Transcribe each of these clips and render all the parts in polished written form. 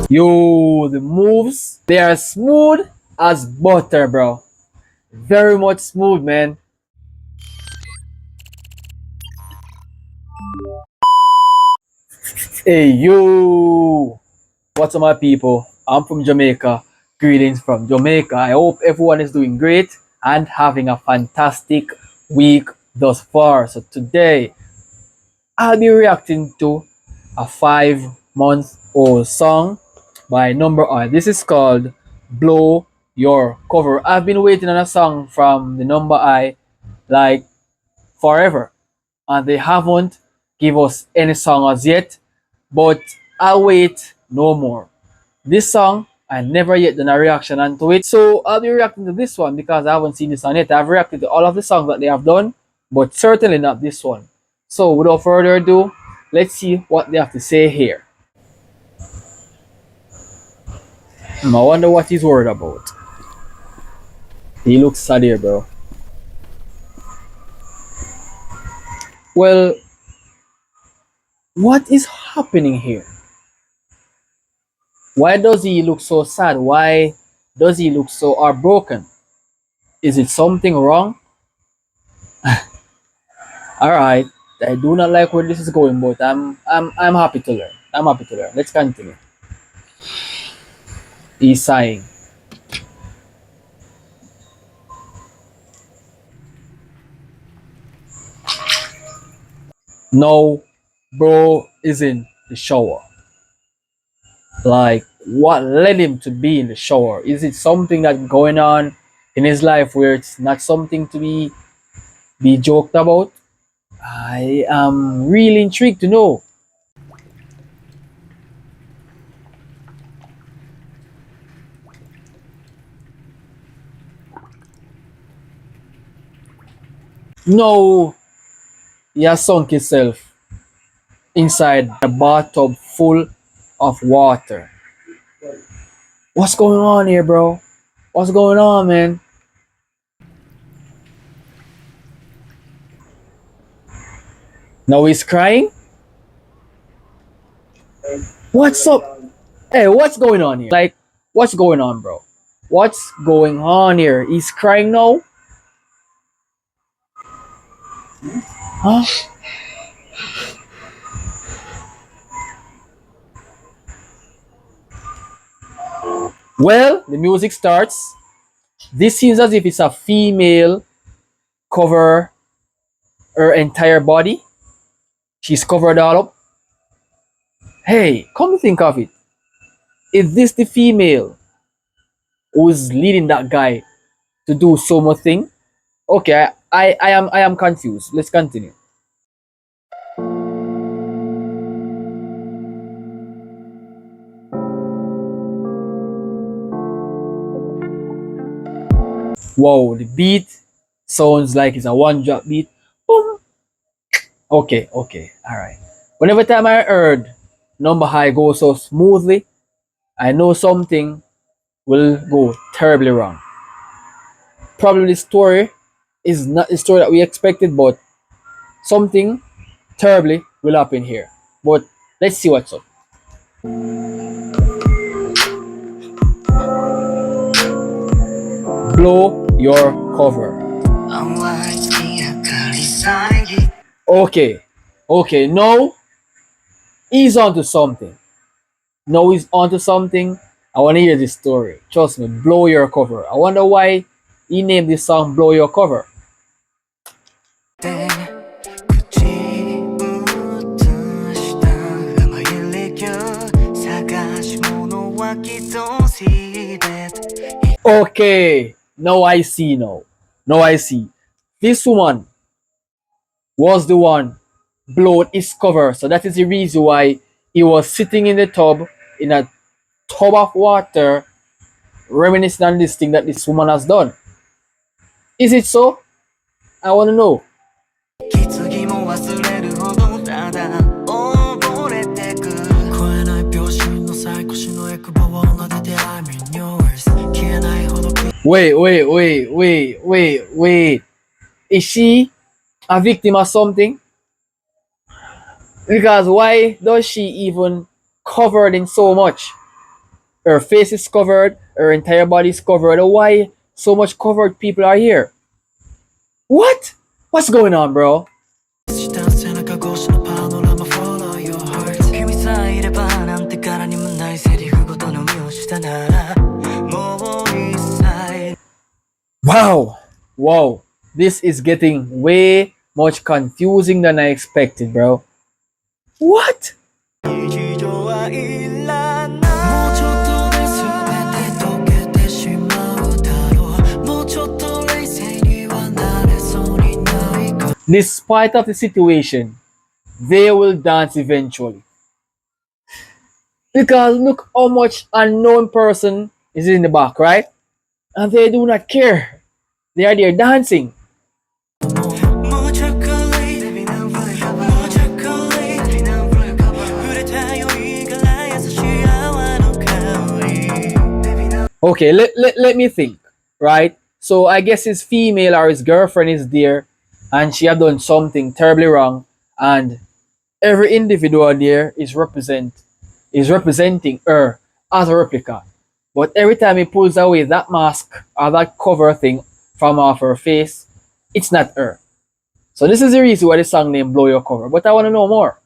Yo, the moves, they are smooth as butter, bro. Very much smooth, man. Hey, yo. What's up, my people? I'm from Jamaica. Greetings from Jamaica. I hope everyone is doing great and having a fantastic week thus far. So, today I'll be reacting to a 5 month old song by Number I. This is called Blow Your Cover. I've been waiting on a song from the Number I like forever, and they haven't give us any song as yet, but I'll wait no more. This song, I never yet done a reaction onto it, so I'll be reacting to this one because I haven't seen this song yet. I've reacted to all of the songs that they have done, but certainly not this one. So without further ado, let's see what they have to say here. I wonder what he's worried about. He looks sad here, bro. Well, what is happening here? Why does he look so sad? Why does he look so heartbroken? Is it something wrong? Alright, I do not like where this is going, but I'm happy to learn. I'm happy to learn. Let's continue. He's sighing. No, bro is in the shower. Like, what led him to be in the shower? Is it something that's going on in his life where it's not something to be joked about? I am really intrigued to know. No, he has sunk himself inside a bathtub full of water. What's going on here, bro? What's going on, man? Now he's crying? What's up? Hey, what's going on here? Like, what's going on, bro? What's going on here? He's crying now? Huh? Well, the music starts. This seems as if it's a female cover her entire body. She's covered all up. Hey, come to think of it. Is this the female who's leading that guy to do so much thing? Okay, I am confused. Let's continue. Wow, the beat sounds like it's a one drop beat. Boom. Okay, okay, alright. Whenever time I heard Number High go so smoothly, I know something will go terribly wrong. Probably the story is not the story that we expected, but something terribly will happen here. But let's see what's up. Blow your cover. Okay, okay, now he's onto something. Now he's onto something. I want to hear this story. Trust me, blow your cover. I wonder why he named this song Blow Your Cover. Okay, now I see now. Now I see. This woman was the one blowed his cover. So that is the reason why he was sitting in the tub, in a tub of water, reminiscing on this thing that this woman has done. Is it so? I want to know. Wait. Is she a victim of something? Because why does she even covered in so much? Her face is covered, her entire body is covered. Why so much covered people are here? What? What's going on, bro? Wow. Wow. This is getting way much confusing than I expected, bro. What? Despite of the situation, they will dance eventually. Because look how much unknown person is in the back, right? And they do not care. They are there dancing. Okay, let me think, right? So I guess his female or his girlfriend is there and she had done something terribly wrong, and every individual there is representing her as a replica. But every time he pulls away that mask or that cover thing from off her face, it's not her. So this is the reason why the song name Blow Your Cover. But I want to know more.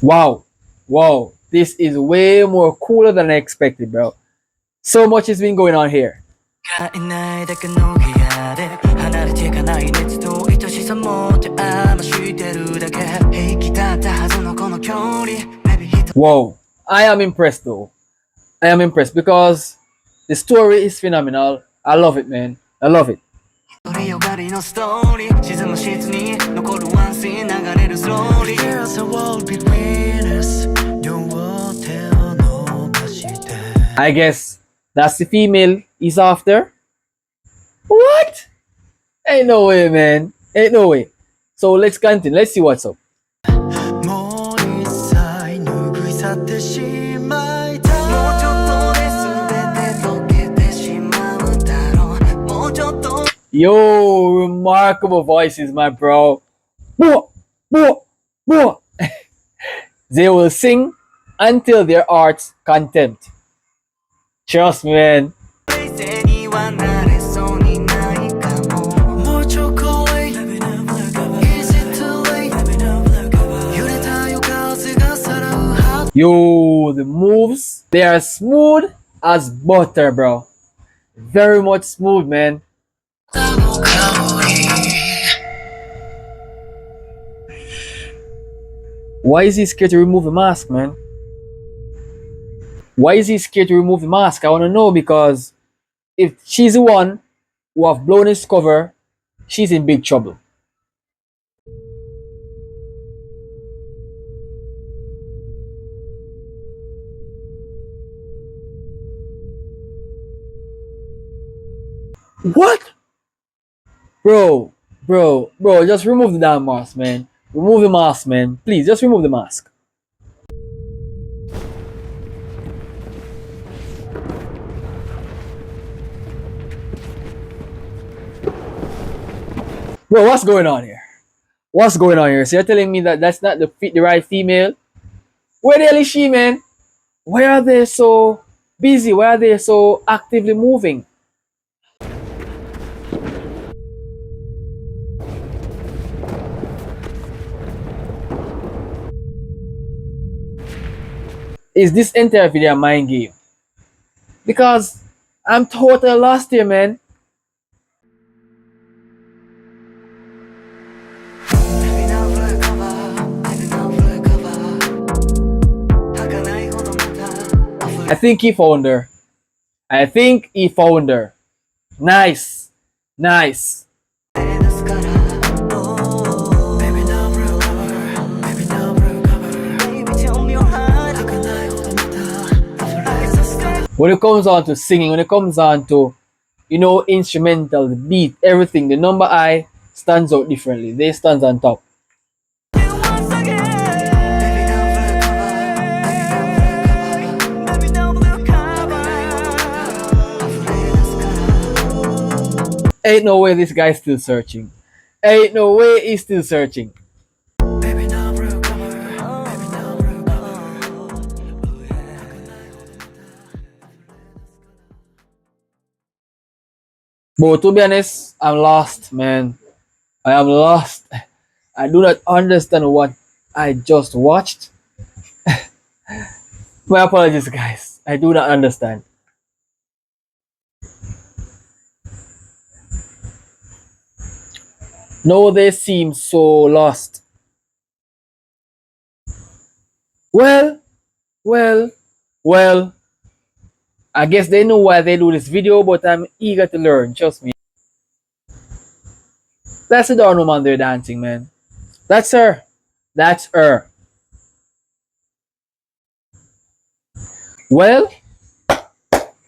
Wow. Wow. This is way more cooler than I expected, bro. So much has been going on here. Whoa. I am impressed though. I am impressed because the story is phenomenal. I love it, man. I love it. I guess that's the female he's after. What? Ain't no way, man. Ain't no way. So let's continue. Let's see what's up. Yo, remarkable voices, my bro. They will sing until their heart's content. Trust me, man. Yo, the moves, they are smooth as butter, bro. Very much smooth, man. Why is he scared to remove the mask, man? Why is he scared to remove the mask? I want to know, because if she's the one who have blown his cover, she's in big trouble. What? Bro, just remove the damn mask, man. Remove the mask, man. Please, just remove the mask. Bro, what's going on here? What's going on here? So you're telling me that that's not the right female? Where the hell is she, man? Why are they so busy? Why are they so actively moving? Is this entire video a mind game? Because I'm totally lost here, man. I think he found her. I think he found her. Nice. Nice. When it comes on to singing, when it comes on to, instrumental, the beat, everything, the number I stands out differently. They stands on top. Ain't no way this guy's still searching. Ain't no way he's still searching. But to be honest, I'm lost, man. I am lost. I do not understand what I just watched. My apologies, guys. I do not understand. No, they seem so lost. Well, well, well. I guess they know why they do this video, but I'm eager to learn. Trust me. That's the darn woman there dancing, man. That's her. That's her. Well,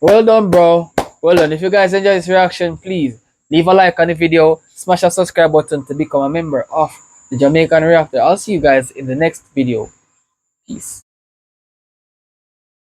well done, bro. Well done. If you guys enjoy this reaction, please leave a like on the video, smash that subscribe button to become a member of the Jamaican Reactor. I'll see you guys in the next video. Peace.